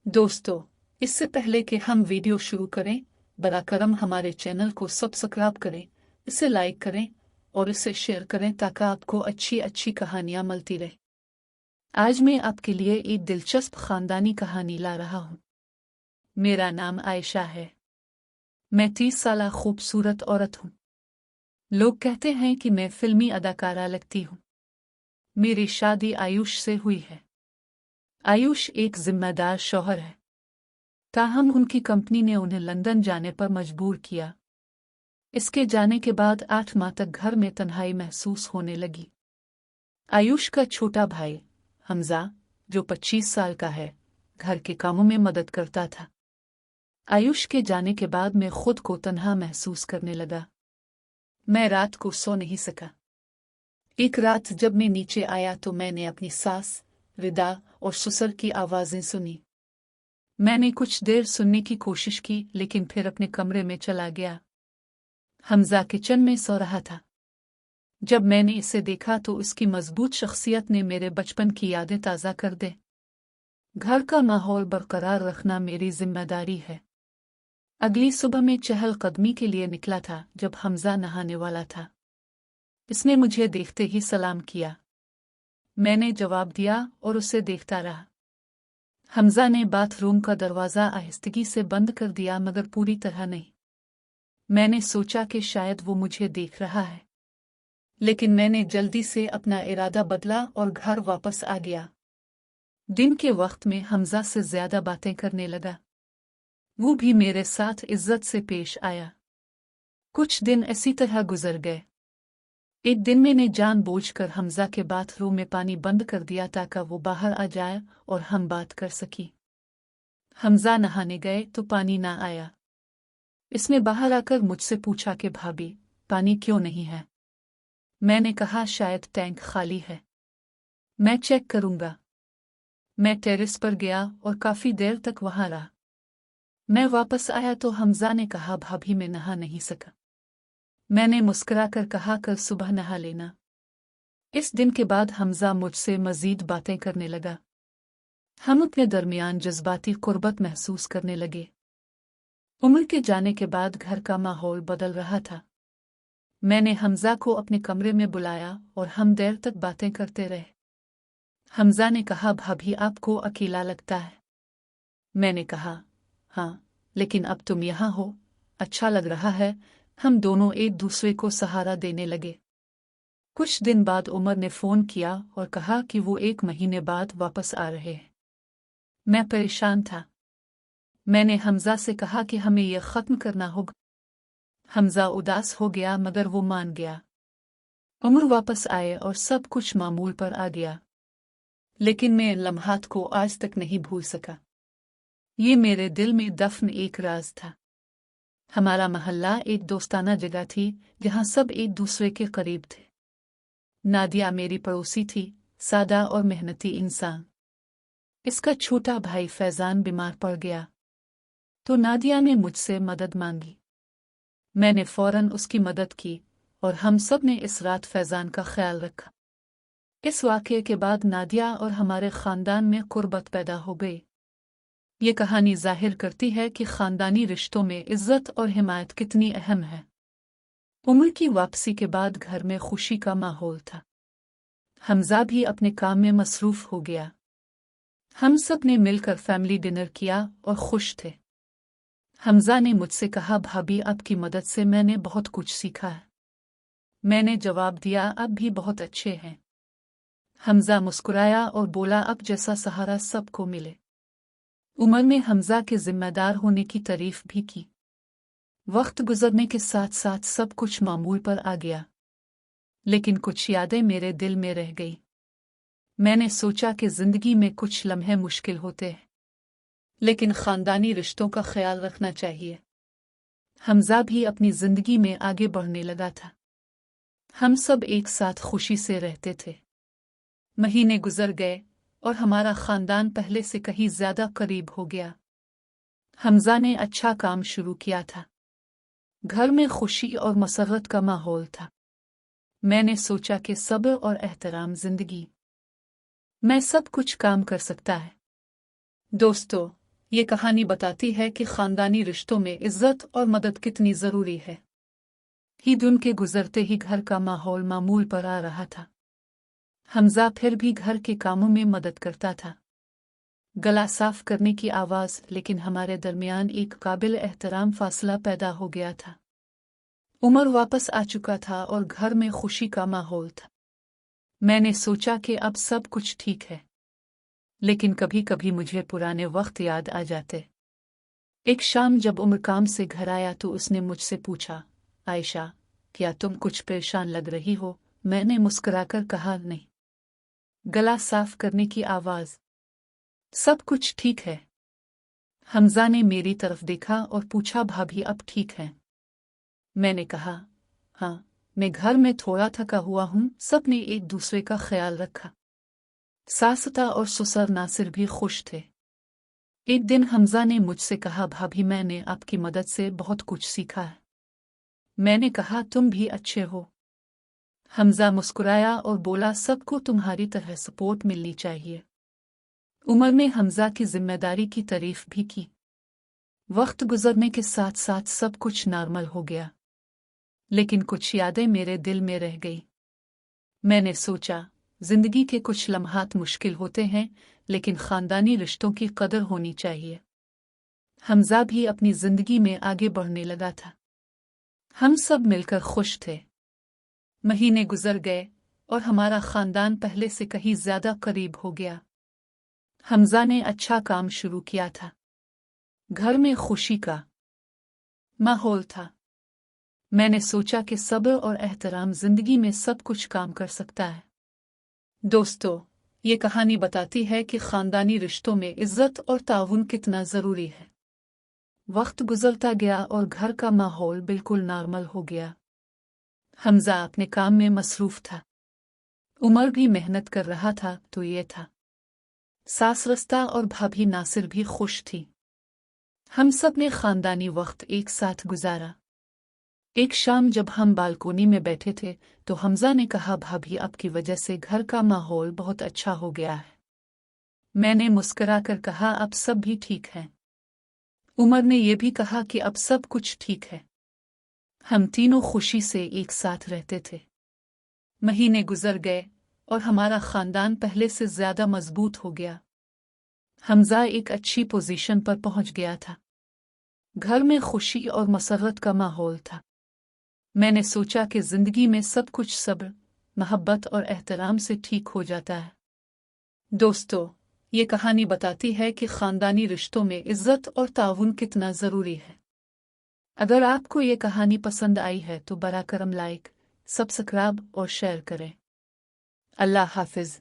दोस्तों, इससे पहले कि हम वीडियो शुरू करें, बरा करम हमारे चैनल को सब्सक्राइब करें, इसे लाइक करें और इसे शेयर करें ताकि आपको अच्छी अच्छी कहानियां मिलती रहे। आज मैं आपके लिए एक दिलचस्प खानदानी कहानी ला रहा हूँ। मेरा नाम आयशा है। मैं 30 साल खूबसूरत औरत हूँ। लोग कहते हैं कि मैं फिल्मी अदाकारा लगती हूँ। मेरी शादी आयुष से हुई है। आयुष एक जिम्मेदार शौहर है, ताहम उनकी कंपनी ने उन्हें लंदन जाने पर मजबूर किया। इसके जाने के बाद 8 माह तक घर में तन्हाई महसूस होने लगी। आयुष का छोटा भाई हमजा, जो 25 साल का है, घर के कामों में मदद करता था। आयुष के जाने के बाद मैं खुद को तन्हा महसूस करने लगा। मैं रात को सो नहीं सका। एक रात जब मैं नीचे आया तो मैंने अपनी सास, रिदा और ससुर की आवाजें सुनी। मैंने कुछ देर सुनने की कोशिश की लेकिन फिर अपने कमरे में चला गया। हमजा किचन में सो रहा था। जब मैंने इसे देखा तो उसकी मजबूत शख्सियत ने मेरे बचपन की यादें ताज़ा कर दे। घर का माहौल बरकरार रखना मेरी जिम्मेदारी है। अगली सुबह में चहलकदमी के लिए निकला था जब हमजा नहाने वाला था। इसने मुझे देखते ही सलाम किया। मैंने जवाब दिया और उसे देखता रहा। हमजा ने बाथरूम का दरवाज़ा आहिस्तगी से बंद कर दिया, मगर पूरी तरह नहीं। मैंने सोचा कि शायद वो मुझे देख रहा है, लेकिन मैंने जल्दी से अपना इरादा बदला और घर वापस आ गया। दिन के वक्त में हमजा से ज्यादा बातें करने लगा। वो भी मेरे साथ इज्जत से पेश आया। कुछ दिन इसी तरह गुजर गए। एक दिन मैंने जानबूझकर हमजा के बाथरूम में पानी बंद कर दिया ताकि वो बाहर आ जाए और हम बात कर सकी। हमजा नहाने गए तो पानी ना आया। इसने बाहर आकर मुझसे पूछा कि भाभी, पानी क्यों नहीं है? मैंने कहा शायद टैंक खाली है, मैं चेक करूंगा। मैं टेरेस पर गया और काफी देर तक वहां रहा। मैं वापस आया तो हमजा ने कहा, भाभी मैं नहा नहीं सका। मैंने मुस्कुराकर कहा, कल सुबह नहा लेना। इस दिन के बाद हमजा मुझसे मजीद बातें करने लगा। हम अपने दरमियान जज्बाती कुर्बत महसूस करने लगे। उम्र के जाने के बाद घर का माहौल बदल रहा था। मैंने हमजा को अपने कमरे में बुलाया और हम देर तक बातें करते रहे। हमजा ने कहा, भाभी आपको अकेला लगता है? मैंने कहा, हाँ, लेकिन अब तुम यहाँ हो, अच्छा लग रहा है। हम दोनों एक दूसरे को सहारा देने लगे। कुछ दिन बाद उमर ने फ़ोन किया और कहा कि वो 1 महीने बाद वापस आ रहे हैं। मैं परेशान था। मैंने हमजा से कहा कि हमें यह ख़त्म करना होगा। हमजा उदास हो गया, मगर वो मान गया। उमर वापस आए और सब कुछ मामूल पर आ गया। लेकिन मैं इन लम्हात को आज तक नहीं भूल सका। ये मेरे दिल में दफन एक राज था। हमारा मोहल्ला एक दोस्ताना जगह थी जहाँ सब एक दूसरे के करीब थे। नादिया मेरी पड़ोसी थी, सादा और मेहनती इंसान। इसका छोटा भाई फैजान बीमार पड़ गया तो नादिया ने मुझसे मदद मांगी। मैंने फौरन उसकी मदद की और हम सब ने इस रात फैजान का ख्याल रखा। इस वाक़ये के बाद नादिया और हमारे ख़ानदान में कुर्बत पैदा हो गई। ये कहानी जाहिर करती है कि ख़ानदानी रिश्तों में इज्जत और हिमायत कितनी अहम है। उम्र की वापसी के बाद घर में खुशी का माहौल था। हमजा भी अपने काम में मसरूफ़ हो गया। हम सब ने मिलकर फैमिली डिनर किया और खुश थे। हमजा ने मुझसे कहा, भाभी आपकी मदद से मैंने बहुत कुछ सीखा है। मैंने जवाब दिया, आप भी बहुत अच्छे हैं। हमजा मुस्कुराया और बोला, अब जैसा सहारा सबको मिले। उमर ने हमजा के जिम्मेदार होने की तारीफ भी की। वक्त गुजरने के साथ साथ सब कुछ मामूल पर आ गया, लेकिन कुछ यादें मेरे दिल में रह गई। मैंने सोचा कि जिंदगी में कुछ लम्हे मुश्किल होते हैं, लेकिन खानदानी रिश्तों का ख्याल रखना चाहिए। हमजा भी अपनी जिंदगी में आगे बढ़ने लगा था। हम सब एक साथ खुशी से रहते थे। महीने गुजर गए और हमारा खानदान पहले से कहीं ज्यादा करीब हो गया। हमजा ने अच्छा काम शुरू किया था। घर में खुशी और मसरत का माहौल था। मैंने सोचा कि सब्र और एहतराम जिंदगी में सब कुछ काम कर सकता है। दोस्तों, ये कहानी बताती है कि खानदानी रिश्तों में इज्जत और मदद कितनी जरूरी है। ही दिन के गुजरते ही घर का माहौल मामूल पर आ रहा था। हमजा फिर भी घर के कामों में मदद करता था। गला साफ करने की आवाज, लेकिन हमारे दरमियान एक काबिल एहतराम फासला पैदा हो गया था। उमर वापस आ चुका था और घर में खुशी का माहौल था। मैंने सोचा कि अब सब कुछ ठीक है, लेकिन कभी कभी मुझे पुराने वक्त याद आ जाते। एक शाम जब उमर काम से घर आया तो उसने मुझसे पूछा, आयशा, क्या तुम कुछ परेशान लग रही हो? मैंने मुस्कुराकर कहा, नहीं। गला साफ करने की आवाज, सब कुछ ठीक है। हमजा ने मेरी तरफ देखा और पूछा, भाभी अब ठीक है? मैंने कहा, हाँ, मैं घर में थोड़ा थका हुआ हूँ। सबने एक दूसरे का ख्याल रखा। सासुता और ससुर नासिर भी खुश थे। एक दिन हमजा ने मुझसे कहा, भाभी मैंने आपकी मदद से बहुत कुछ सीखा है। मैंने कहा, तुम भी अच्छे हो। हमजा मुस्कुराया और बोला, सबको तुम्हारी तरह सपोर्ट मिलनी चाहिए। उमर ने हमजा की जिम्मेदारी की तारीफ भी की। वक्त गुजरने के साथ साथ सब कुछ नॉर्मल हो गया, लेकिन कुछ यादें मेरे दिल में रह गई। मैंने सोचा, जिंदगी के कुछ लम्हात मुश्किल होते हैं, लेकिन खानदानी रिश्तों की कदर होनी चाहिए। हमजा भी अपनी जिंदगी में आगे बढ़ने लगा था। हम सब मिलकर खुश थे। महीने गुजर गए और हमारा खानदान पहले से कहीं ज्यादा करीब हो गया। हमजा ने अच्छा काम शुरू किया था। घर में खुशी का माहौल था। मैंने सोचा कि सब्र और एहतराम जिंदगी में सब कुछ काम कर सकता है। दोस्तों, ये कहानी बताती है कि खानदानी रिश्तों में इज्जत और ताउन कितना जरूरी है। वक्त गुजरता गया और घर का माहौल बिल्कुल नॉर्मल हो गया। हमजा अपने काम में मसरूफ था। उमर भी मेहनत कर रहा था तो ये था। सास रस्ता और भाभी नासिर भी खुश थी। हम सब ने खानदानी वक्त एक साथ गुजारा। एक शाम जब हम बालकोनी में बैठे थे तो हमजा ने कहा, भाभी आपकी वजह से घर का माहौल बहुत अच्छा हो गया है। मैंने मुस्कुराकर कहा, अब सब भी ठीक है। उमर ने यह भी कहा कि अब सब कुछ ठीक है। हम तीनों खुशी से एक साथ रहते थे। महीने गुजर गए और हमारा खानदान पहले से ज्यादा मजबूत हो गया। हमजा एक अच्छी पोजीशन पर पहुंच गया था। घर में खुशी और मसरत का माहौल था। मैंने सोचा कि जिंदगी में सब कुछ सब्र, मोहब्बत और एहतराम से ठीक हो जाता है। दोस्तों, ये कहानी बताती है कि खानदानी रिश्तों में इज्जत और ताउन कितना जरूरी है। अगर आपको ये कहानी पसंद आई है तो बरा करम लाइक, सब्सक्राइब और शेयर करें। अल्लाह हाफिज।